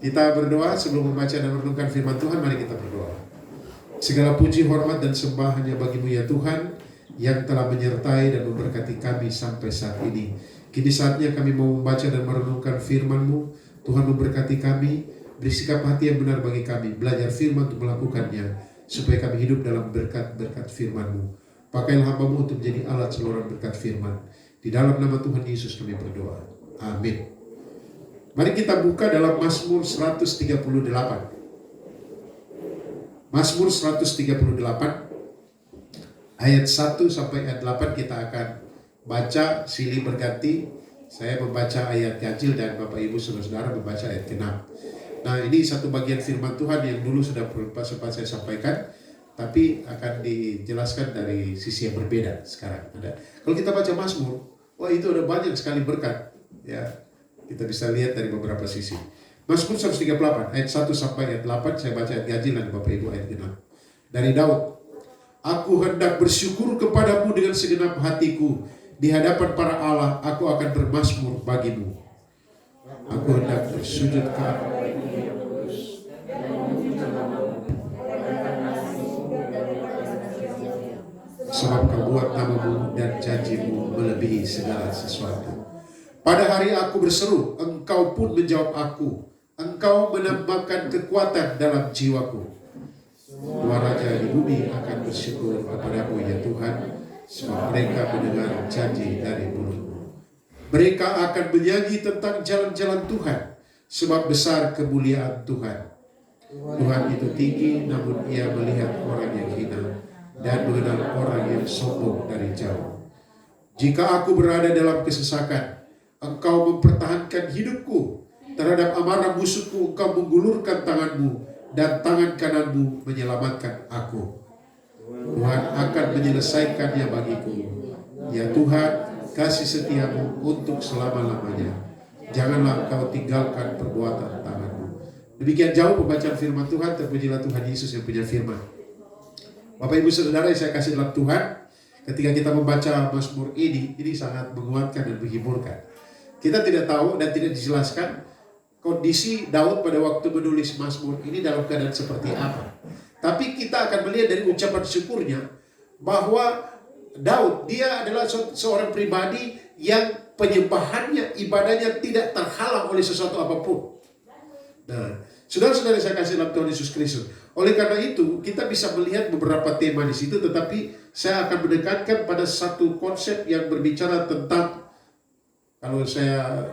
Kita berdoa sebelum membaca dan merenungkan firman Tuhan. Mari kita berdoa. Segala puji, hormat, dan sembah hanya bagi-Mu ya Tuhan, yang telah menyertai dan memberkati kami sampai saat ini. Kini saatnya kami mau membaca dan merenungkan firman-Mu. Tuhan memberkati kami, beri sikap hati yang benar bagi kami, belajar firman untuk melakukannya, supaya kami hidup dalam berkat-berkat firman-Mu. Pakailah hamba-Mu untuk menjadi alat saluran berkat firman. Di dalam nama Tuhan Yesus kami berdoa. Amin. Mari kita buka dalam Mazmur 138. Mazmur 138 ayat 1 sampai ayat 8 kita akan baca silih berganti. Saya membaca ayat ganjil dan Bapak Ibu Saudara membaca ayat genap. Nah, ini satu bagian firman Tuhan yang dulu sudah sempat saya sampaikan, tapi akan dijelaskan dari sisi yang berbeda sekarang. Kalau kita baca Mazmur, wah itu ada banyak sekali berkat, ya. Kita bisa lihat dari beberapa sisi. Mazmur 138 ayat 1 sampai ayat 8, saya baca ayat ganjil dan Bapak Ibu ayat genap. Dari Daud. Aku hendak bersyukur kepadamu dengan segenap hatiku. Di hadapan para Allah aku akan bermazmur bagimu. Aku hendak bersujud sebab kau buat namamu dan janjimu melebihi segala sesuatu. Pada hari aku berseru, engkau pun menjawab aku. Engkau menambahkan kekuatan dalam jiwaku. Semua raja di bumi akan bersyukur kepadamu ya Tuhan, sebab mereka mendengar janji dari mulutmu. Mereka akan menyanyi tentang jalan-jalan Tuhan, sebab besar kemuliaan Tuhan. Tuhan itu tinggi, namun ia melihat orang yang hina dan mengenal orang yang sombong dari jauh. Jika aku berada dalam kesesakan, engkau mempertahankan hidupku. Terhadap amarah musuhku engkau menggulurkan tanganmu, dan tangan kananmu menyelamatkan aku. Tuhan akan menyelesaikannya bagiku. Ya Tuhan, kasih setiamu untuk selama-lamanya. Janganlah engkau tinggalkan perbuatan tanganmu. Demikian jauh pembacaan firman Tuhan. Terpujilah Tuhan Yesus yang punya firman. Bapak Ibu Saudara yang saya kasih dalam Tuhan, ketika kita membaca Mazmur ini sangat menguatkan dan menghiburkan. Kita tidak tahu dan tidak dijelaskan kondisi Daud pada waktu menulis Mazmur ini dalam keadaan seperti apa. Tapi kita akan melihat dari ucapan syukurnya bahwa Daud, dia adalah seorang pribadi yang penyembahannya, ibadahnya tidak terhalang oleh sesuatu apapun. Nah, saudara-saudara saya kasih dalam Tuhan Yesus Kristus. Oleh karena itu, kita bisa melihat beberapa tema di situ, tetapi saya akan menekankan pada satu konsep yang berbicara tentang, kalau saya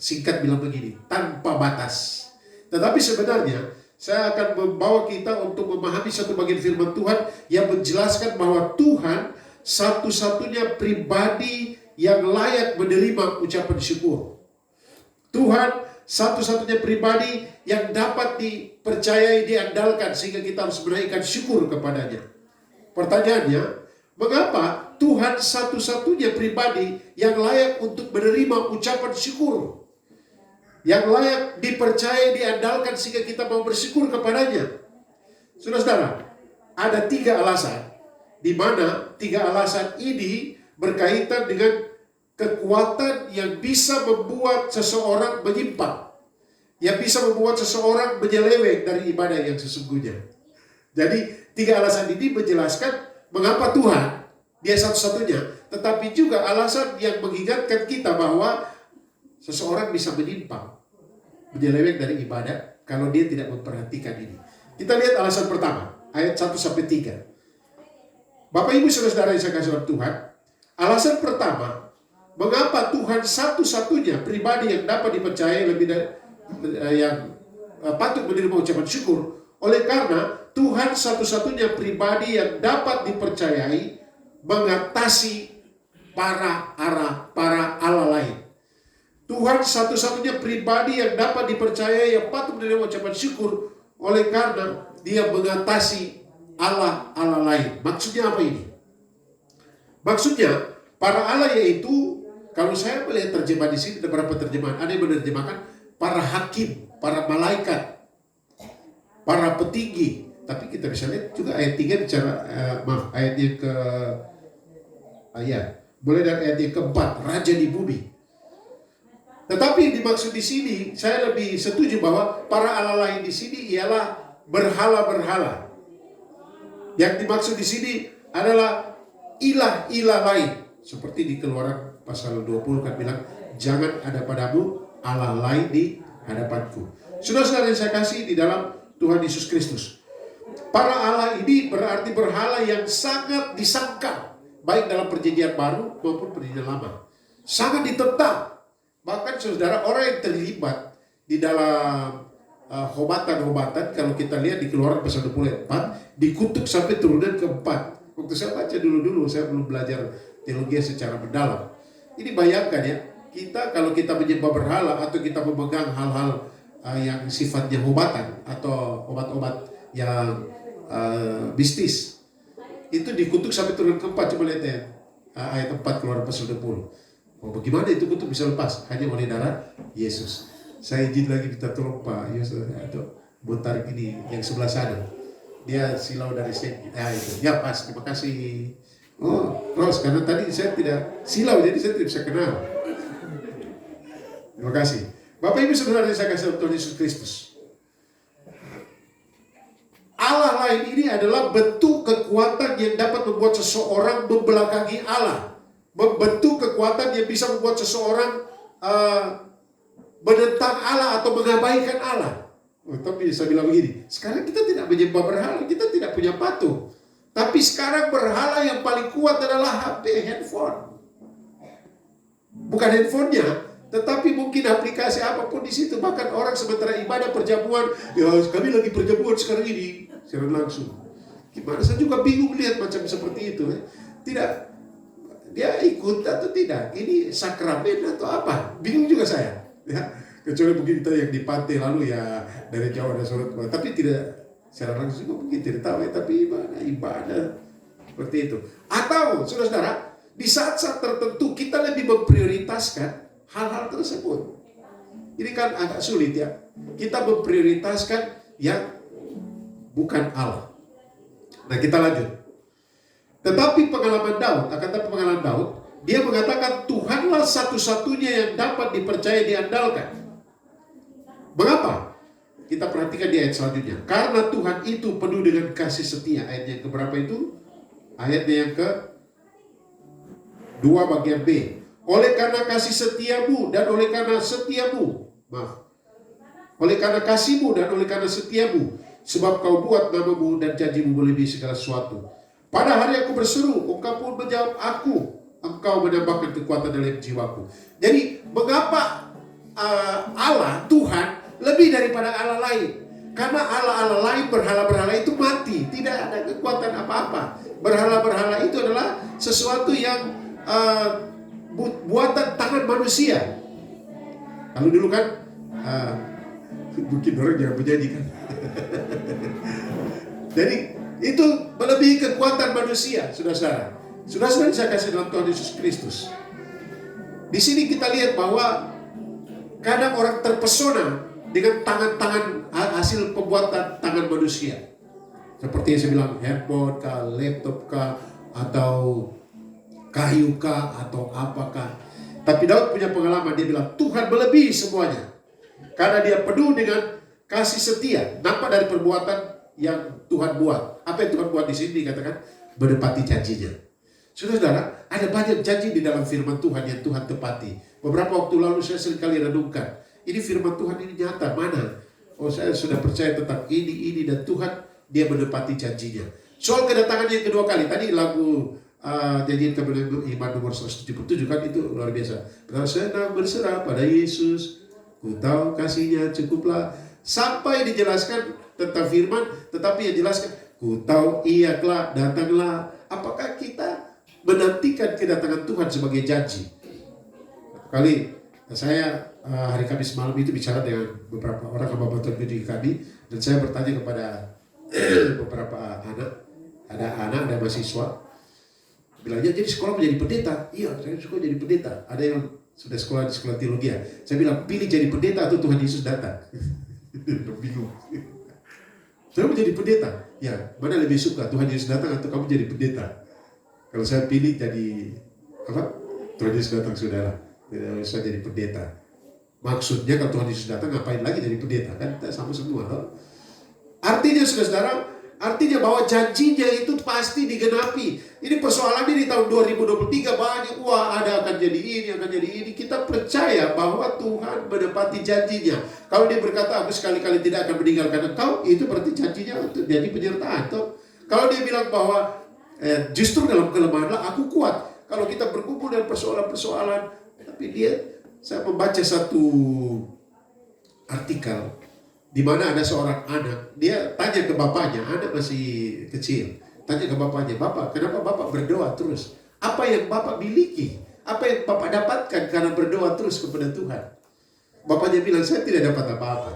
singkat bilang begini, tanpa batas. Tetapi sebenarnya saya akan membawa kita untuk memahami satu bagian firman Tuhan yang menjelaskan bahwa Tuhan satu-satunya pribadi yang layak menerima ucapan syukur. Tuhan satu-satunya pribadi yang dapat dipercayai, diandalkan, sehingga kita harus menaikkan syukur kepadanya. Pertanyaannya, mengapa Tuhan satu-satunya pribadi yang layak untuk menerima ucapan syukur, yang layak dipercaya, diandalkan, sehingga kita mau bersyukur kepadanya? Saudara-saudara, ada 3 alasan, di mana 3 alasan ini berkaitan dengan kekuatan yang bisa membuat seseorang menyimpang, yang bisa membuat seseorang menyeleweng dari ibadah yang sesungguhnya. Jadi 3 alasan ini menjelaskan mengapa Tuhan dia satu-satunya, tetapi juga alasan yang mengingatkan kita bahwa seseorang bisa menyimpang, menyeleweng dari ibadah kalau dia tidak memperhatikan ini. Kita lihat alasan pertama, ayat 1-3. Bapak Ibu Saudara yang saya kasih dalam Tuhan, alasan pertama, mengapa Tuhan satu-satunya pribadi yang dapat dipercaya lebih dari yang patut menerima ucapan syukur, oleh karena Tuhan satu-satunya pribadi yang dapat dipercayai mengatasi para Allah lain. Tuhan satu-satunya pribadi yang dapat dipercayai yang patut menerima ucapan syukur, oleh karena dia mengatasi Allah lain. Maksudnya apa ini? Maksudnya para Allah yaitu, kalau saya melihat terjemahan di sini ada beberapa terjemahan, ada yang menerjemahkan para hakim, para malaikat, para petinggi. Tapi kita bisa lihat juga ayat 3 bicara ayat yang ke boleh dari ayat yang keempat, raja di bumi. Tetapi yang dimaksud di sini, saya lebih setuju bahwa para Allah lain di sini ialah berhala-berhala. Yang dimaksud di sini adalah ilah-ilah lain. Seperti di Keluaran pasal 20 kan bilang, jangan ada padamu Allah lain di hadapanku. Saudara-saudara yang saya kasih di dalam Tuhan Yesus Kristus, para Allah ini berarti berhala yang sangat disangkal, baik dalam perjanjian baru maupun perjanjian lama. Sangat ditentang. Bahkan saudara, orang yang terlibat di dalam hobatan-hobatan, kalau kita lihat di Keluaran pasal 24, dikutuk sampai turunan keempat. Waktu saya baca dulu-dulu, saya belum belajar teologi secara mendalam. Ini bayangkan ya, kita kalau kita menyembah berhala atau kita memegang hal-hal yang sifatnya hobatan atau obat-obat yang mistis, itu dikutuk sampai turun keempat. Coba lihat ya, ayat 4 Keluaran pasal 20. Oh, bagaimana itu kutuk bisa lepas? Hanya oleh darah Yesus. Saya izin lagi minta tolong Pak Yesus atau mau tarik ini yang sebelah sana. Dia silau dari sini. Itu. Ya pas, terima kasih. Oh, Ros, karena tadi saya tidak silau, jadi saya tidak bisa kenal. Terima kasih. Bapak Ibu Saudara yang saya kasih Tuhan Yesus Kristus. Allah lain ini adalah bentuk kekuatan yang dapat membuat seseorang membelakangi Allah. Membentuk kekuatan yang bisa membuat seseorang menentang Allah atau mengabaikan Allah. Tapi saya bilang begini, sekarang kita tidak menyembah berhala, kita tidak punya patung. Tapi sekarang berhala yang paling kuat adalah HP, handphone. Bukan handphonenya, tetapi mungkin aplikasi apapun di situ. Bahkan orang sementara ibadah perjamuan, ya kami lagi perjamuan sekarang ini, secara langsung. Gimana? Saya juga bingung lihat macam seperti itu. Tidak, dia ikut atau tidak? Ini sakramen atau apa? Bingung juga saya. Ya, kecuali mungkin kita yang di pantai lalu ya dari Jawa dan Surat, tapi tidak secara langsung juga mungkin tidak tahu ya. Tapi ibadah seperti itu. Atau saudara-saudara, di saat-saat tertentu kita lebih memprioritaskan hal-hal tersebut. Ini kan agak sulit ya. Kita memprioritaskan yang bukan Allah. Nah, kita lanjut. Tetapi pengalaman Daud, akan tetapi pengalaman Daud, dia mengatakan Tuhanlah satu-satunya yang dapat dipercaya diandalkan. Mengapa? Kita perhatikan di ayat selanjutnya. Karena Tuhan itu penuh dengan kasih setia. Ayat yang keberapa itu? Ayatnya yang ke-2 bagian B. Oleh karena kasih setiamu dan oleh karena setiamu. Oleh karena kasihmu dan oleh karena setiamu. Sebab kau buat namamu dan janjimu melebihi segala sesuatu. Pada hari aku berseru, engkau pun menjawab aku. Engkau menambahkan kekuatan dalam jiwaku. Jadi mengapa Allah, Tuhan, lebih daripada Allah lain? Karena Allah-Allah lain, berhala-berhala itu mati. Tidak ada kekuatan apa-apa. Berhala-berhala itu adalah sesuatu yang buatan tangan manusia. Kalau dulu kan, mungkin orang jangan menjadi kan. Jadi itu melebihi kekuatan manusia, saudara-saudara. Saudara-saudara saya kasih dalam Tuhan Yesus Kristus. Di sini kita lihat bahwa kadang orang terpesona dengan tangan-tangan hasil pembuatan tangan manusia. Seperti yang saya bilang, handphone kah, laptop kah, atau kayu kah, atau apakah. Tapi Daud punya pengalaman, dia bilang Tuhan melebihi semuanya. Karena dia penuh dengan kasih setia. Nampak dari perbuatan yang Tuhan buat. Apa yang Tuhan buat di sini dikatakan menepati janjinya. Saudara-saudara, ada banyak janji di dalam firman Tuhan yang Tuhan tepati. Beberapa waktu lalu saya seringkali renungkan, ini firman Tuhan ini nyata mana? Oh, saya sudah percaya tentang ini dan Tuhan dia menepati janjinya. Soal kedatangan yang kedua kali, tadi lagu janji kebenaran iman nomor 177 kan itu luar biasa. Senang berserah pada Yesus, ku tahu kasihnya cukuplah. Sampai dijelaskan tentang firman, tetapi yang jelaskan, ku tahu ia kelak datanglah. Apakah kita menantikan kedatangan Tuhan sebagai janji? Kali saya hari Kamis malam itu bicara dengan beberapa orang hamba Tuhan di kami, dan saya bertanya kepada beberapa anak, ada mahasiswa, bilangnya jadi sekolah menjadi pendeta. Iya, saya suka jadi pendeta. Ada yang sudah sekolah di sekolah teologi. Saya bilang pilih jadi pendeta atau Tuhan Yesus datang. Bingung. Saya mau jadi pendeta. Ya, mana lebih suka Tuhan Yesus datang atau kamu jadi pendeta? Kalau saya pilih jadi apa? Tuhan Yesus datang, saudara. Saya jadi pendeta. Maksudnya kalau Tuhan Yesus datang ngapain lagi jadi pendeta? Kan kita sama semua. Loh. Artinya saudara-saudara, artinya bahwa janjinya itu pasti digenapi. Ini persoalannya di tahun 2023 banyak, wah ada akan jadi ini, akan jadi ini. Kita percaya bahwa Tuhan menepati janjinya. Kalau dia berkata, aku sekali-kali tidak akan meninggalkan engkau, itu berarti janjinya untuk jadi penyertaan. Toh. Kalau dia bilang bahwa justru dalam kelemahanlah aku kuat. Kalau kita berkumpul dengan persoalan-persoalan, tapi saya membaca satu artikel di mana ada seorang anak, dia tanya ke bapaknya, anak masih kecil, tanya ke bapaknya, Bapak, kenapa Bapak berdoa terus? Apa yang Bapak miliki? Apa yang Bapak dapatkan karena berdoa terus kepada Tuhan? Bapaknya bilang, saya tidak dapat apa-apa.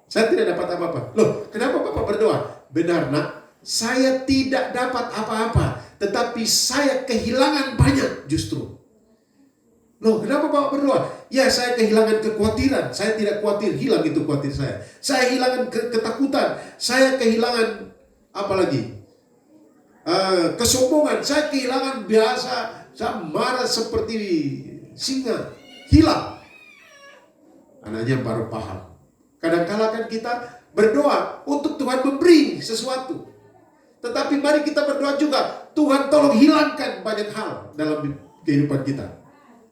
Saya tidak dapat apa-apa. Loh, kenapa Bapak berdoa? Benar nak, saya tidak dapat apa-apa, tetapi saya kehilangan banyak justru. Loh, kenapa Bapak berdoa? Ya, saya kehilangan kekhawatiran. Saya tidak khawatir, hilang itu khawatir saya. Saya kehilangan ketakutan. Saya kehilangan apa lagi? Kesombongan. Saya kehilangan biasa. Saya marah seperti singa. Hilang. Anaknya baru paham. Kadang-kala kan kita berdoa untuk Tuhan memberi sesuatu. Tetapi mari kita berdoa juga, Tuhan tolong hilangkan banyak hal dalam kehidupan kita.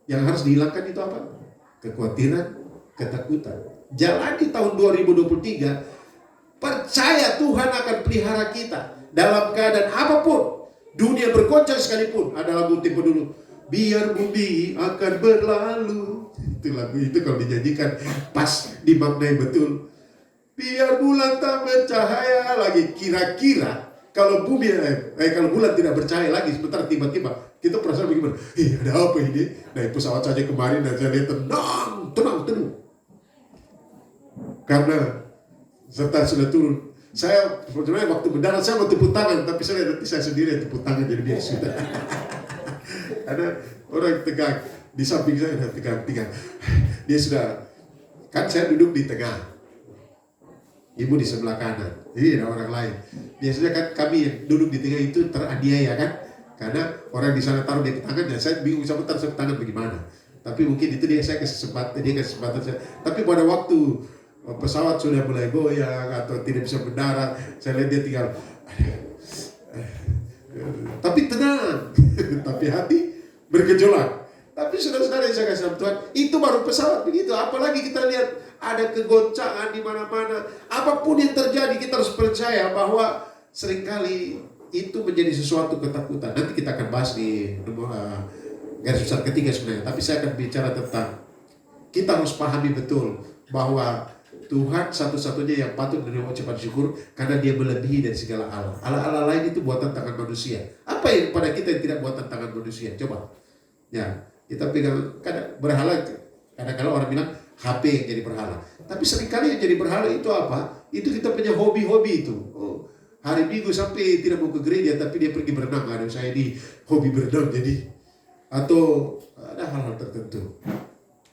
Yang harus dihilangkan itu apa? Kekhawatiran, ketakutan. Jalan di tahun 2023, percaya Tuhan akan pelihara kita dalam keadaan apapun. Dunia bergoncang sekalipun. Ada lagu tipe dulu, biar bumi akan berlalu. Itu lagu itu kalau dinyanyikan pas dimaknai betul. Biar bulan tak bercahaya lagi. Kira-kira kalau bumi, kalau bulan tidak bercahaya lagi, sebentar tiba-tiba kita perasaan bagaimana? Ada apa ini? Naik pesawat saja kemarin dan saya lihat tenang. Karena serta sudah turun. Saya sebenarnya waktu mendarat saya mau tepuk tangan, tapi saya nanti saya sendiri yang tepuk tangan jadi biasa sudah. Ada orang tegang di samping saya tegang. Dia sudah, kan saya duduk di tengah. Ibu di sebelah kanan, jadi ada orang lain. Biasanya kan kami yang duduk di tengah itu teraniaya kan, karena orang di sana taruh di tangan dan saya bingung sama taruh tangan bagaimana. Tapi mungkin itu dia kasih kesempatan saya. Tapi pada waktu pesawat sudah mulai goyang atau tidak bisa mendarat, saya lihat dia tinggal. Tapi tenang, tapi hati bergejolak. Tapi saudara-saudara yang saya kasih sama Tuhan, itu baru pesawat begitu. Apalagi kita lihat ada kegoncangan di mana-mana. Apapun yang terjadi, kita harus percaya bahwa seringkali itu menjadi sesuatu ketakutan. Nanti kita akan bahas di garis besar ketiga sebenarnya. Tapi saya akan bicara tentang kita harus pahami betul bahwa Tuhan satu-satunya yang patut menerima ucapan syukur karena dia melebihi dari segala Allah. Allah-Allah lain itu buatan tangan manusia. Apa yang pada kita yang tidak buatan tangan manusia? Coba. Ya, kita pegang berhala. Kadang-kadang orang bilang HP yang jadi berhala. Tapi seringkali yang jadi berhala itu apa? Itu kita punya hobi-hobi itu. Oh, hari Minggu sampai tidak mau ke gereja, tapi dia pergi berenang. Ada saya di hobi berenang jadi. Atau ada hal-hal tertentu.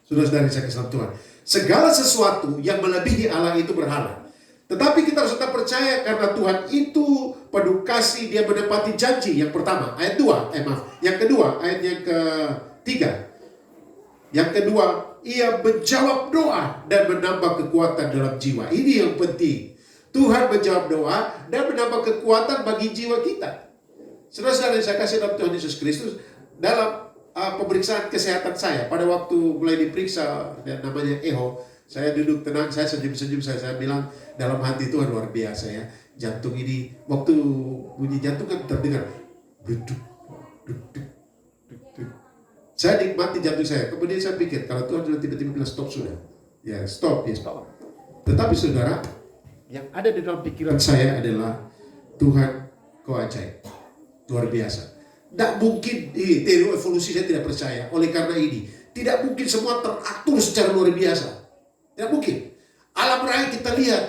Saudara-saudari saya kesal Tuhan. Segala sesuatu yang melebihi Allah itu berhala. Tetapi kita harus tetap percaya karena Tuhan itu penuh kasih, dia menepati janji. Yang pertama, ayat 2. Yang kedua, ayat yang ketiga. Yang kedua, ia menjawab doa dan menambah kekuatan dalam jiwa. Ini yang penting. Tuhan menjawab doa dan menambah kekuatan bagi jiwa kita. Saudara-saudara yang saya kasih dalam Tuhan Yesus Kristus, dalam pemeriksaan kesehatan saya, pada waktu mulai diperiksa, dan namanya echo, saya duduk tenang, saya senyum-senyum, saya bilang dalam hati Tuhan luar biasa ya. Jantung ini, waktu bunyi jantung kan terdengar, duduk. Saya nikmati jantung saya. Kemudian saya pikir, kalau Tuhan sudah tiba-tiba bilang stop sudah. Ya stop. Tetapi saudara, yang ada di dalam pikiran saya adalah Tuhan kau ajaib. Luar biasa. Tidak mungkin, teori evolusi saya tidak percaya. Oleh karena ini, tidak mungkin semua teratur secara luar biasa. Tidak mungkin. Alam raya kita lihat.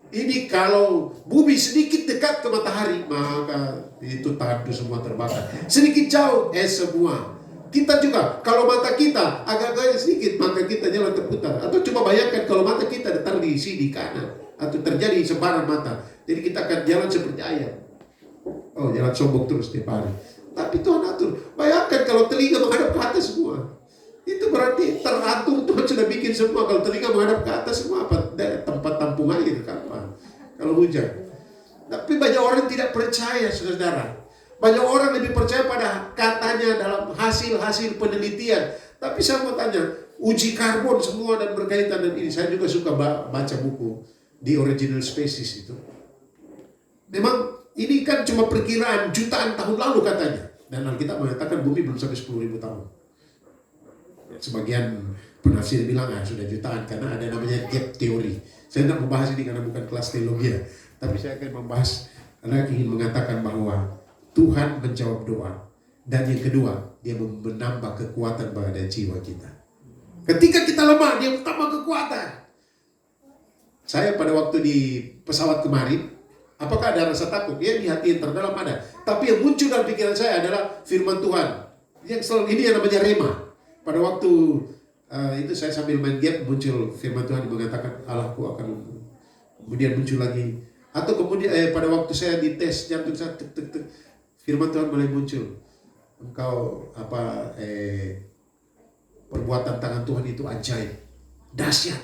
Ini kalau bumi sedikit dekat ke matahari, maka itu tandus semua terbakar. Sedikit jauh, semua. Kita juga, kalau mata kita agak-agak sedikit, maka kita jalan terputar. Atau coba bayangkan kalau mata kita ditaruh di sini kanan, atau terjadi sebaran mata. Jadi kita akan jalan seperti ayam. Oh, jalan sombong terus tiap hari. Tapi Tuhan atur. Bayangkan kalau telinga menghadap ke atas semua. Itu berarti teratur, Tuhan sudah bikin semua. Kalau telinga menghadap ke atas semua apa? Tempat tampung air kapan? Kalau hujan. Tapi banyak orang tidak percaya, saudara. Banyak orang lebih percaya pada katanya dalam hasil-hasil penelitian. Tapi saya mau tanya, uji karbon semua dan berkaitan dengan ini. Saya juga suka baca buku The Original Species itu. Memang ini kan cuma perkiraan jutaan tahun lalu katanya. Dan Alkitab mengatakan bumi belum sampai 10.000 tahun. Sebagian penafsir bilang sudah jutaan karena ada namanya gap teori. Saya tidak membahas ini karena bukan kelas teologi ya. Tapi saya akan membahas karena ingin mengatakan bahwa Tuhan menjawab doa. Dan yang kedua, dia menambah kekuatan pada jiwa kita. Ketika kita lemah, dia menambah kekuatan. Saya pada waktu di pesawat kemarin, apakah ada rasa takut? Ya, di hati yang terdalam ada. Tapi yang muncul dalam pikiran saya adalah firman Tuhan. Yang selalu ini yang namanya rema. Pada waktu itu saya sambil main game, muncul firman Tuhan yang mengatakan Allahku akan. Kemudian muncul lagi. Atau kemudian pada waktu saya dites jantung saya tek tek tek, firman Tuhan mulai muncul. Engkau perbuatan tangan Tuhan itu ajaib, dahsyat,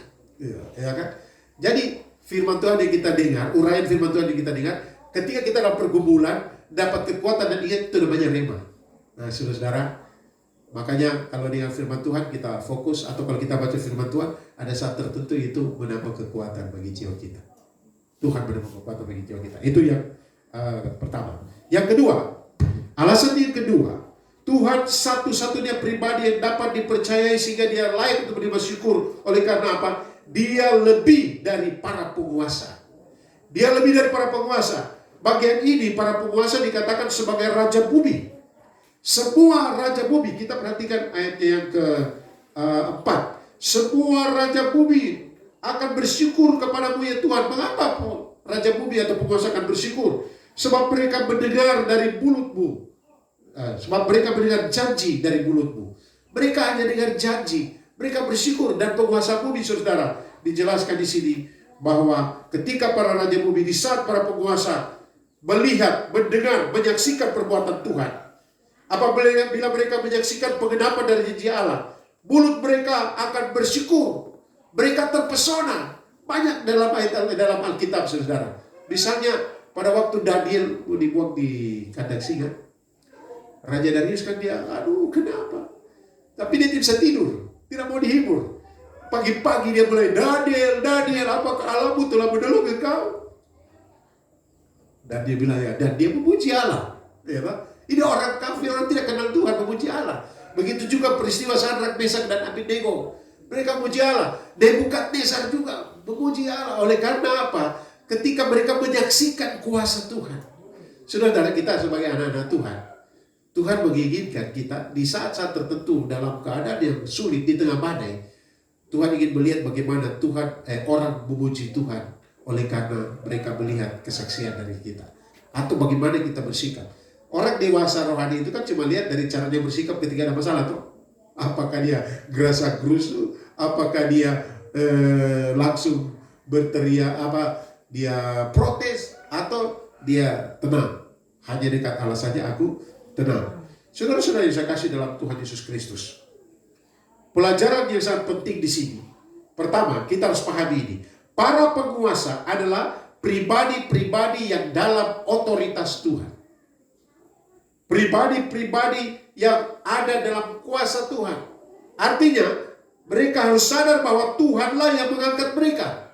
ya kan? Jadi firman Tuhan yang kita dengar, uraian firman Tuhan yang kita dengar, ketika kita dalam pergumulan dapat kekuatan dan ingat itu namanya rema. Nah, saudara, makanya kalau dengan firman Tuhan kita fokus, atau kalau kita baca firman Tuhan ada saat tertentu itu menambah kekuatan bagi jiwa kita. Tuhan menambah kekuatan bagi jiwa kita. Itu yang pertama. Yang kedua, alasan yang kedua, Tuhan satu-satunya pribadi yang dapat dipercayai sehingga dia layak untuk menerima syukur. Oleh karena apa? Dia lebih dari para penguasa. Dia lebih dari para penguasa. Bagian ini para penguasa dikatakan sebagai raja bumi. Semua raja bumi, kita perhatikan ayatnya yang ke-4. Semua raja bumi akan bersyukur kepadamu ya Tuhan. Mengapa raja bumi atau penguasa akan bersyukur? Sebab mereka mendengar dari mulutmu. Sebab mereka mendengar janji dari mulutmu. Mereka hanya dengar janji. Mereka bersyukur. Dan penguasa bumi, saudara, dijelaskan di sini bahwa ketika para raja bumi, di saat para penguasa melihat, mendengar, menyaksikan perbuatan Tuhan, apabila mereka menyaksikan penggenapan dari janji Allah, mulut mereka akan bersyukur. Mereka terpesona. Banyak dalam dalam Alkitab, saudara. Misalnya pada waktu Daniel dibuang di kandang singa, Raja Darius kan dia, aduh kenapa? Tapi dia tidak bisa tidur, tidak mau dihibur. Pagi-pagi dia mulai, Daniel, apakah Allahmu telah menolong engkau? Dan dia bilang ya, dan dia memuji Allah. Ya, Pak? Ini orang kafir, orang tidak kenal Tuhan, memuji Allah. Begitu juga peristiwa Sadrak, Mesak dan Abednego. Mereka memuji Allah. Nebukadnezar juga memuji Allah. Oleh karena apa? Ketika mereka menyaksikan kuasa Tuhan. Saudara, kita sebagai anak-anak Tuhan, Tuhan menginginkan kita di saat-saat tertentu dalam keadaan yang sulit di tengah badai. Tuhan ingin melihat bagaimana orang memuji Tuhan oleh karena mereka melihat kesaksian dari kita. Atau bagaimana kita bersikap. Orang dewasa rohani itu kan cuma lihat dari cara dia bersikap ketika ada masalah tuh. Apakah dia gerasa gerusu, apakah dia langsung berteriak, dia protes, atau dia tenang. Hanya dekat Allah saja aku tenang. Saudara-saudara yang saya kasih dalam Tuhan Yesus Kristus, pelajaran yang sangat penting di sini. Pertama, kita harus pahami ini. Para penguasa adalah pribadi-pribadi yang dalam otoritas Tuhan. Pribadi-pribadi yang ada dalam kuasa Tuhan. Artinya, mereka harus sadar bahwa Tuhanlah yang mengangkat mereka.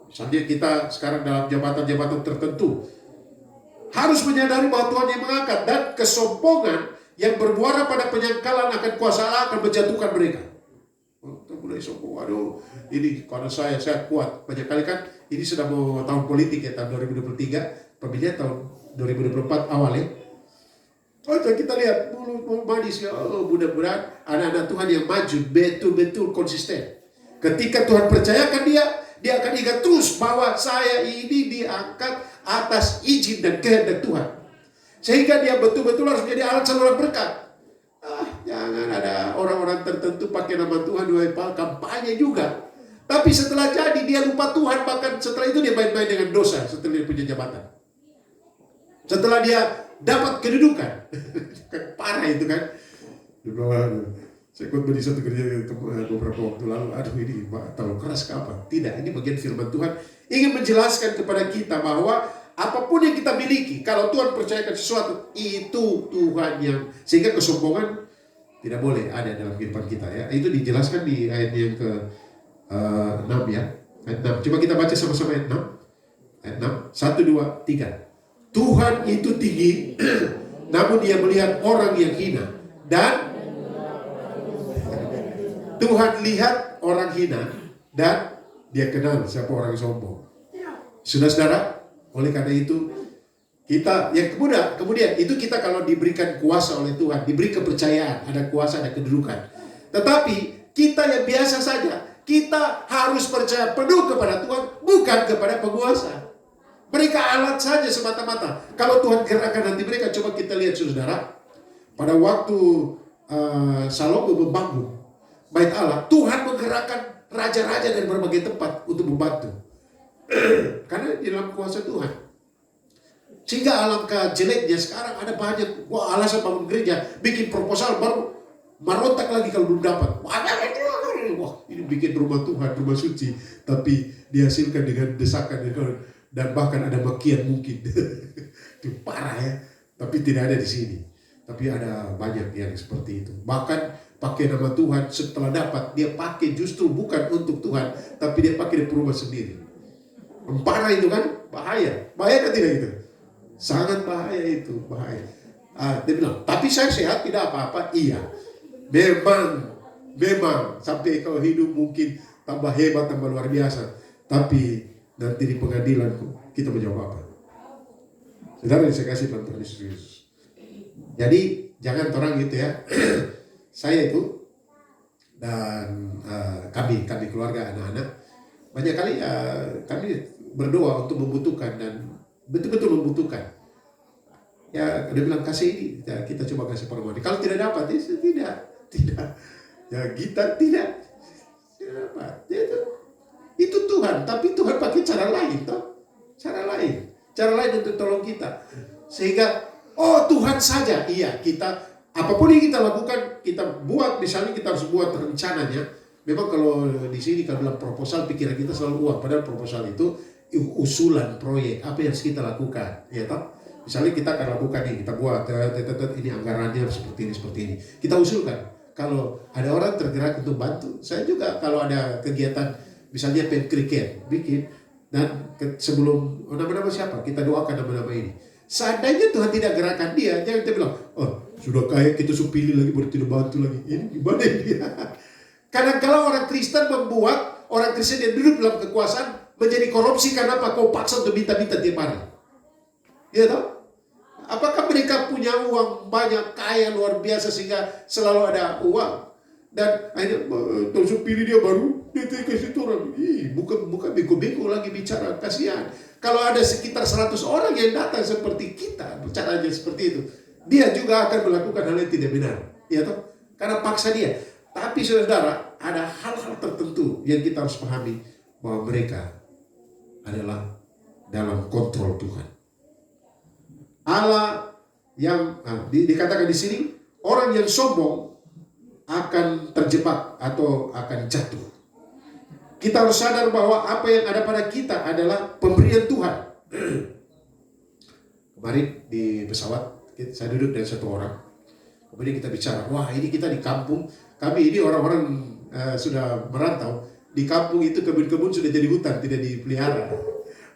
Misalnya kita sekarang dalam jabatan-jabatan tertentu, harus menyadari bahwa Tuhan yang mengangkat, dan kesombongan yang bermuara pada penyangkalan akan kuasa Allah akan menjatuhkan mereka. Mulai sombong, aduh, ini karena saya kuat. Banyak kali kan ini sudah mau tahun politik ya, tahun 2023, pemilihan tahun 2024 awal ya. Oh, kita lihat mulut manis ya. Oh, mudah-mudahan anak-anak Tuhan yang maju betul-betul konsisten. Ketika Tuhan percayakan dia akan ingat terus bahwa saya ini diangkat atas izin dan kehendak Tuhan. Sehingga dia betul-betul harus menjadi alat saluran berkat. Jangan ada orang-orang tertentu pakai nama Tuhan kampanye juga. Tapi setelah jadi dia lupa Tuhan, bahkan setelah itu dia main-main dengan dosa setelah dia punya jabatan. Setelah dia dapat kedudukan. Parah itu kan. Saya khotbah di satu gereja beberapa waktu lalu, aduh ini terlalu keras ke apa? Tidak, ini bagian firman Tuhan ingin menjelaskan kepada kita bahwa apapun yang kita miliki, kalau Tuhan percayakan sesuatu, itu Tuhan yang, sehingga kesombongan tidak boleh ada dalam kehidupan kita ya. Itu dijelaskan di ayat yang ke 6 ya. Ayat 6. Coba kita baca sama-sama ayat 6. Ayat 6. 1, 2, 3. Tuhan itu tinggi, namun dia melihat orang yang hina. Dan Tuhan lihat orang hina dan dia kenal siapa orang sombong. Saudara-saudara, oleh karena itu kita yang kemudian itu kita kalau diberikan kuasa oleh Tuhan, diberi kepercayaan, ada kuasa, ada kedudukan. Tetapi kita yang biasa saja, kita harus percaya penuh kepada Tuhan, bukan kepada penguasa. Mereka alat saja semata-mata. Kalau Tuhan gerakkan nanti mereka, coba kita lihat saudara, pada waktu Salomo membangun Bait Allah, Tuhan menggerakkan raja-raja dari berbagai tempat untuk membantu. Karena di dalam kuasa Tuhan. Sehingga alangkah jeleknya sekarang ada banyak alasan bangun gereja, bikin proposal baru marontak lagi kalau belum dapat. Wah, ini bikin rumah Tuhan, rumah suci, tapi dihasilkan dengan desakan dan bahkan ada makian mungkin. Itu parah ya. Tapi tidak ada di sini. Tapi ada banyak yang seperti itu. Bahkan pakai nama Tuhan, setelah dapat dia pakai justru bukan untuk Tuhan, tapi dia pakai di rumah sendiri. Parah itu kan, bahaya kan tidak itu? Sangat bahaya itu, bahaya. Dia bilang, tapi saya sehat tidak apa-apa. Iya, memang sampai kau hidup mungkin tambah hebat, tambah luar biasa. Tapi nanti di pengadilan kita menjawab apa? Saudara yang saya kasih dalam Tuhan Yesus. Jadi jangan orang gitu ya. Saya itu dan kami keluarga anak-anak banyak kali kami berdoa untuk membutuhkan dan betul-betul membutuhkan. Ya, dia bilang kasih ini, ya, kita coba kasih permohonan. Kalau tidak dapat, tidak. Ya kita tidak dapat. Itu Tuhan, tapi Tuhan pakai cara lain, toh. Cara lain untuk tolong kita. Sehingga Tuhan saja, iya kita. Apapun yang kita lakukan, kita buat, misalnya kita harus buat rencananya. Memang kalau di sini kalau bilang proposal, pikiran kita selalu uang. Padahal proposal itu usulan proyek, apa yang harus kita lakukan, ya toh? Misalnya kita akan lakukan ini, kita buat, ini anggarannya seperti ini. Kita usulkan. Kalau ada orang tergerak untuk bantu, saya juga kalau ada kegiatan, misalnya kriket, bikin, dan sebelum nama-nama siapa, kita doakan nama-nama ini. Seandainya Tuhan tidak gerakan dia, jangan kita bilang, sudah kaya kita supili lagi, baru tidak bantu lagi. Ini gimana dia? Karena kalau orang Kristen membuat orang Kristen yang duduk dalam kekuasaan menjadi korupsi, karena apa? Kau paksa untuk minta-minta tiap hari. Ya toh? Apakah mereka punya uang banyak, kaya, luar biasa sehingga selalu ada uang? Dan akhirnya supili dia baru, dia kasih orang. Bukan bego-bego lagi bicara, kasihan. Kalau ada sekitar 100 orang yang datang seperti kita, bicaranya seperti itu, dia juga akan melakukan hal yang tidak benar, ya toh? Karena paksa dia. Tapi saudara, ada hal-hal tertentu yang kita harus pahami bahwa mereka adalah dalam kontrol Tuhan. Allah yang dikatakan di sini, orang yang sombong akan terjebak atau akan jatuh. Kita harus sadar bahwa apa yang ada pada kita adalah pemberian Tuhan. Kemarin di pesawat saya duduk dengan satu orang, kemudian kita bicara, wah ini kita di kampung, kami ini orang-orang sudah merantau, di kampung itu kebun-kebun sudah jadi hutan, tidak dipelihara.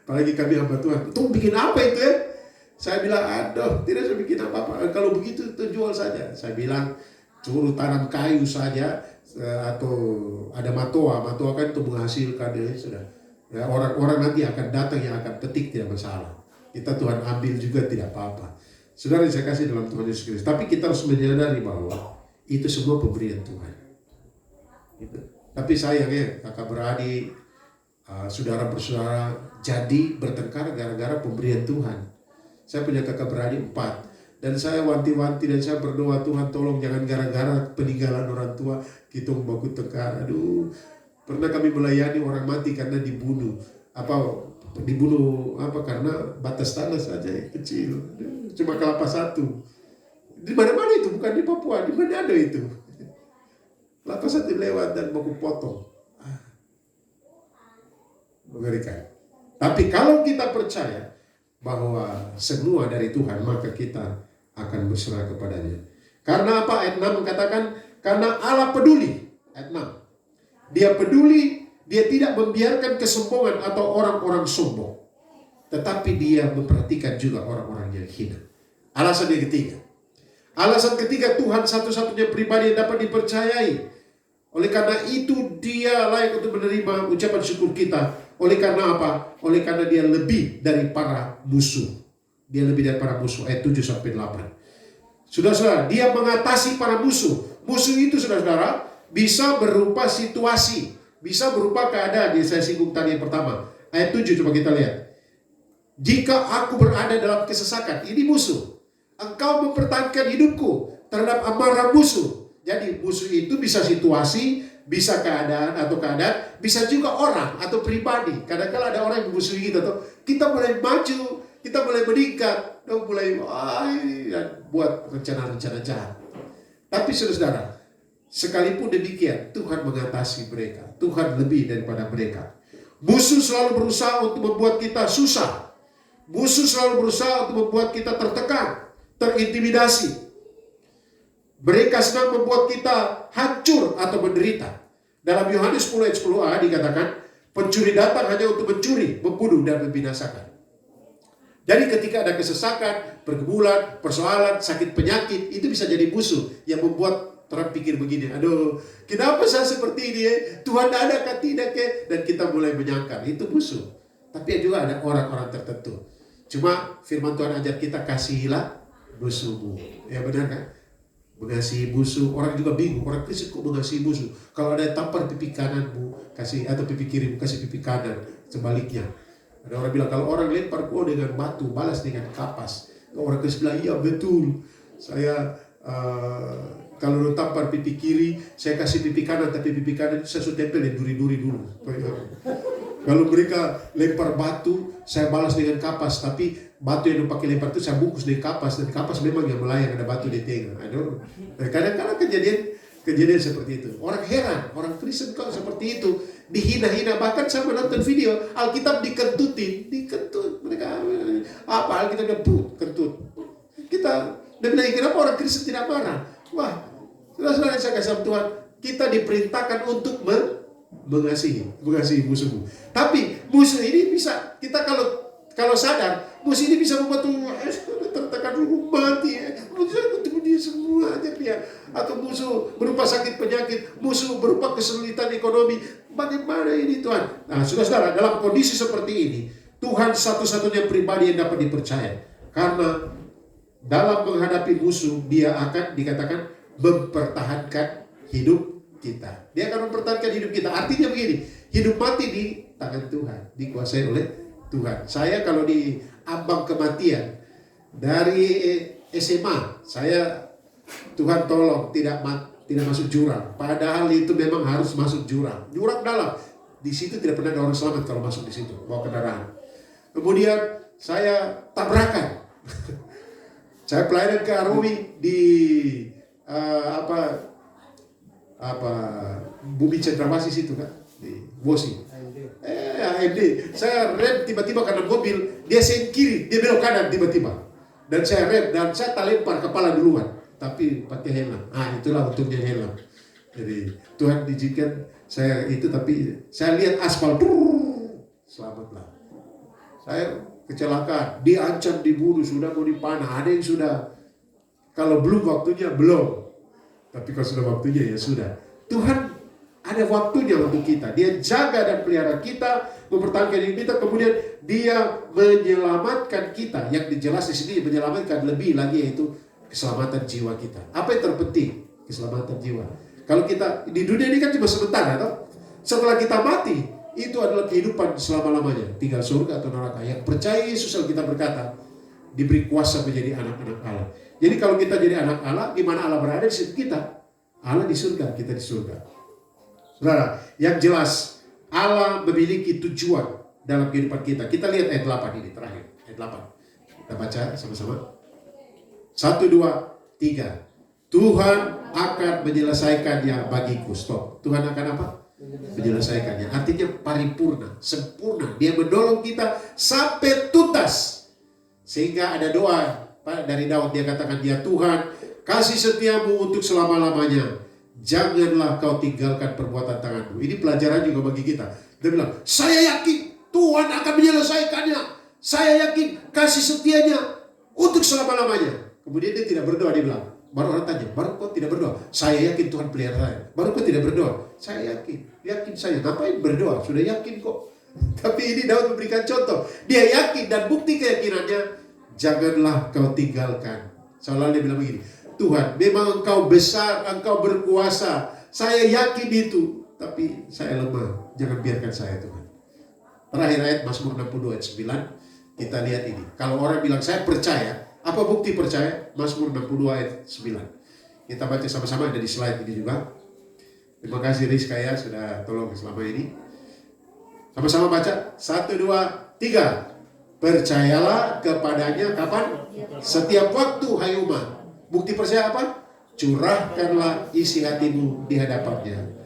Apalagi kami hamba Tuhan, itu bikin apa itu ya? Saya bilang, aduh tidak saya bikin apa-apa, kalau begitu itu jual saja. Saya bilang, suruh tanam kayu saja, atau ada matoa kan untuk menghasilkan, ya sudah. Ya, orang-orang nanti akan datang yang akan petik, tidak masalah. Kita Tuhan ambil juga tidak apa-apa. Saudara yang saya kasih dalam Tuhan Yesus Kristus. Tapi kita harus menyadari bahwa itu semua pemberian Tuhan. Gitu. Tapi sayangnya kakak beradik, saudara-bersaudara jadi bertengkar gara-gara pemberian Tuhan. Saya punya kakak beradik 4. Dan saya wanti-wanti dan saya berdoa, Tuhan tolong jangan gara-gara peninggalan orang tua kita membaku tengkar. Aduh, pernah kami melayani orang mati karena dibunuh. Karena batas tanah saja yang kecil. Cuma kelapa satu. Di mana-mana itu, bukan di Papua, di mana ada itu. Lapas satu lewat dan baku potong. Mengerikan. Tapi kalau kita percaya bahwa semua dari Tuhan, maka kita akan berserah kepadanya. Karena apa? Ayat 6 mengatakan, karena Allah peduli. Ayat 6. Dia peduli, dia tidak membiarkan kesombongan atau orang-orang sombong. Tetapi dia memperhatikan juga orang-orang yang hina. Alasan yang ketiga. Alasan ketiga, Tuhan satu-satunya pribadi yang dapat dipercayai. Oleh karena itu dia layak untuk menerima ucapan syukur kita. Oleh karena apa? Oleh karena dia lebih dari para musuh. Dia lebih dari para musuh. Ayat 7-8. Saudara-saudara, dia mengatasi para musuh. Musuh itu, saudara-saudara, bisa berupa situasi, bisa berupa keadaan yang saya singgung tadi yang pertama. Ayat 7 coba kita lihat. Jika aku berada dalam kesesakan, ini musuh. Engkau mempertahankan hidupku terhadap amarah musuh. Jadi musuh itu bisa situasi, bisa keadaan atau keadaan, bisa juga orang atau pribadi. Kadang-kadang ada orang yang memusuhi kita, atau kita mulai maju, kita mulai meningkat, dan mulai buat rencana-rencana jahat. Tapi saudara, sekalipun demikian, Tuhan mengatasi mereka. Tuhan lebih daripada mereka. Musuh selalu berusaha untuk membuat kita susah. Musuh selalu berusaha untuk membuat kita tertekan, terintimidasi. Mereka sedang membuat kita hancur atau menderita. Dalam Yohanes 10 ayat 10a dikatakan, pencuri datang hanya untuk mencuri, membunuh, dan membinasakan. Jadi ketika ada kesesakan, pergumulan, persoalan, sakit penyakit, itu bisa jadi musuh yang membuat orang pikir begini, aduh, kenapa saya seperti ini? Tuhan ada kah tidak? Dan kita mulai menyangkal, itu musuh. Tapi juga ada orang-orang tertentu. Cuma firman Tuhan ajar kita, kasihilah musuhmu. Ya benar kan? Mengasihi musuh. Orang juga bingung, orang Kristen kok mengasihi musuh? Kalau ada yang tampar pipi kananmu, kasih, atau pipi kirimu, kasih pipi kanan. Sebaliknya, ada orang bilang, kalau orang lempar kau dengan batu, balas dengan kapas. Orang Kristen bilang, iya betul, saya kalau tampar pipi kiri, saya kasih pipi kanan, tapi pipi kanan saya sudah tempel dan duri-duri dulu. Kalau mereka lempar batu, saya balas dengan kapas, tapi batu yang dipakai lempar itu saya bungkus dengan kapas, dan kapas memang yang melayang, ada batu di tengah. Kadang-kadang kejadian seperti itu. Orang heran, orang Kristen kok seperti itu, dihina-hina. Bahkan saya menonton video Alkitab dikentut. Mereka apa Alkitab kentut. Kita dan bilang, kenapa orang Kristen tidak marah? Wah, saudara-saudara yang saya kasih sama Tuhan, kita diperintahkan untuk mengasihi musuhmu. Tapi musuh ini bisa, kita kalau sadar, musuh ini bisa membuat tertekan dulu mati. Musuh ketemu dia semua aja dia. Atau musuh berupa sakit penyakit, musuh berupa kesulitan ekonomi. Bagaimana ini Tuhan? Nah, saudara-saudara, dalam kondisi seperti ini, Tuhan satu-satunya pribadi yang dapat dipercaya. Karena dalam menghadapi musuh, dia akan dikatakan mempertahankan hidup kita. Dia akan mempertahankan hidup kita. Artinya begini, hidup mati di tangan Tuhan, dikuasai oleh Tuhan. Saya kalau di ambang kematian dari SMA, saya Tuhan tolong tidak masuk jurang. Padahal itu memang harus masuk jurang dalam. Di situ tidak pernah ada orang selamat kalau masuk di situ bawa kendaraan. Kemudian saya tabrakan. Saya pelayanan ke Arumi di Bumi Cendrawasih situ kan, di Bosi. AMD. Saya rem tiba-tiba karena mobil, dia sen kiri, dia belok kanan tiba-tiba. Dan saya rem dan saya lempar kepala duluan, tapi pakai helm. Itulah untungnya helm. Jadi Tuhan izinkan saya itu, tapi saya lihat aspal, selamatlah. Saya kecelakaan, diancam dibunuh, sudah mau dipanah. Ada yang sudah, kalau belum waktunya belum. Tapi kalau sudah waktunya ya sudah. Tuhan ada waktunya untuk kita. Dia jaga dan pelihara kita, mempertahankan hidup kita, kemudian dia menyelamatkan kita. Yang dijelas di sini menyelamatkan lebih lagi, yaitu keselamatan jiwa kita. Apa yang terpenting? Keselamatan jiwa. Kalau kita di dunia ini kan cuma sebentar, atau setelah kita mati, itu adalah kehidupan selama-lamanya, tinggal surga atau neraka. Yang percaya Yesus, kita berkata, diberi kuasa menjadi anak-anak Allah. Jadi kalau kita jadi anak Allah, di mana Allah berada di situ kita. Allah di surga, kita di surga. Saudara, yang jelas Allah memiliki tujuan dalam kehidupan kita. Kita lihat ayat 8 ini terakhir, ayat 8. Kita baca sama-sama. 1, 2, 3. Tuhan akan menyelesaikannya bagiku. Stop. Tuhan akan apa? Menyelesaikannya. Artinya paripurna, sempurna. Dia menolong kita sampai tuntas. Sehingga ada doa dari Daud, dia katakan, ya Tuhan, kasih setiamu untuk selama-lamanya. Janganlah kau tinggalkan perbuatan tanganmu. Ini pelajaran juga bagi kita. Dia bilang, saya yakin Tuhan akan menyelesaikannya. Saya yakin kasih setianya untuk selama-lamanya. Kemudian dia tidak berdoa, dia bilang. Baru orang tanya, baru kau tidak berdoa? Saya yakin Tuhan pelihara saya. Baru kau tidak berdoa? Saya yakin saya. Ngapain berdoa? Sudah yakin kok. Tapi ini Daud memberikan contoh. Dia yakin dan bukti keyakinannya. Janganlah kau tinggalkan. Seolah dia bilang begini, Tuhan, memang Engkau besar, Engkau berkuasa. Saya yakin itu. Tapi saya lemah. Jangan biarkan saya, Tuhan. Terakhir ayat Mazmur 62 ayat 9. Kita lihat ini. Kalau orang bilang saya percaya, apa bukti percaya? Mazmur 62 ayat 9. Kita baca sama-sama, ada di slide ini juga. Terima kasih Rizka ya sudah tolong selama ini. Sama-sama baca. 1, 2, 3. Percayalah kepadanya kapan? Setiap waktu, hai umat. Bukti percaya apa? Curahkanlah isi hatimu di hadapannya.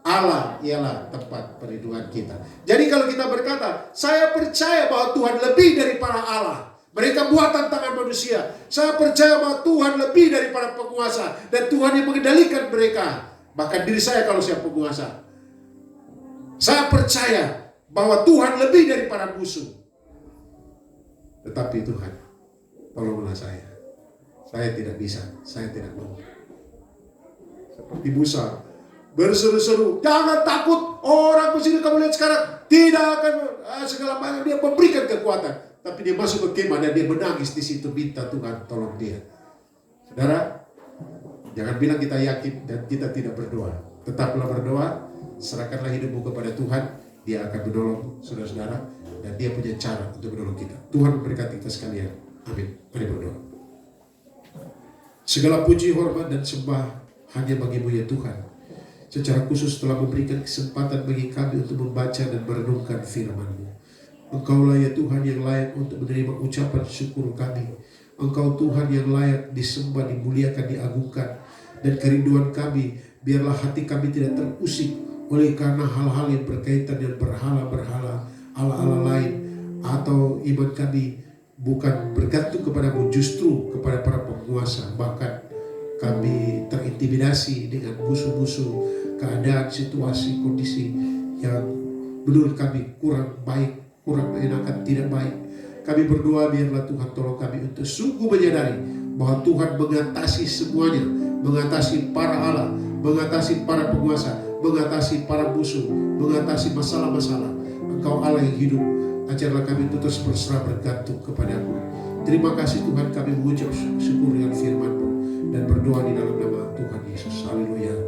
Allah ialah tempat perlindungan kita. Jadi kalau kita berkata, saya percaya bahwa Tuhan lebih daripada Allah. Mereka buatan tangan manusia. Saya percaya bahwa Tuhan lebih daripada penguasa. Dan Tuhan yang mengendalikan mereka. Bahkan diri saya kalau saya penguasa. Saya percaya bahwa Tuhan lebih daripada musuh. Tetapi Tuhan, tolonglah saya. Saya tidak bisa. Saya tidak mau. Seperti Musa. Berseru-seru. Jangan takut. Orang Mesir kamu lihat sekarang. Tidak akan segala macam. Dia memberikan kekuatan. Tapi dia masuk ke kemah dan dia menangis di situ, minta Tuhan tolong dia. Saudara, jangan bilang kita yakin dan kita tidak berdoa. Tetaplah berdoa, serahkanlah hidupmu kepada Tuhan, dia akan menolong saudara-saudara dan dia punya cara untuk menolong kita. Tuhan memberkati kita sekalian. Amin. Mari berdoa. Segala puji, hormat dan sembah hanya bagi-Mu ya Tuhan. Secara khusus telah memberikan kesempatan bagi kami untuk membaca dan merenungkan firman-Mu. Engkaulah ya Tuhan yang layak untuk menerima ucapan syukur kami. Engkau Tuhan yang layak disembah, dimuliakan, diagungkan. Dan kerinduan kami, biarlah hati kami tidak terusik oleh karena hal-hal yang berkaitan dengan berhala-berhala, Allah-Allah lain. Atau iman kami bukan bergantung kepadamu, justru kepada para penguasa. Bahkan kami terintimidasi dengan musuh-musuh, keadaan, situasi, kondisi yang menurut kami kurang baik, kurang menyenangkan, tidak baik. Kami berdoa biarlah Tuhan tolong kami untuk sungguh menyadari bahwa Tuhan mengatasi semuanya, mengatasi para Allah, mengatasi para penguasa, mengatasi para musuh, mengatasi masalah-masalah. Engkau Allah yang hidup. Ajarlah kami untuk terus berserah bergantung kepadamu. Terima kasih Tuhan, kami mengucap syukur dengan firman-Mu dan berdoa di dalam nama Tuhan Yesus. Haleluya.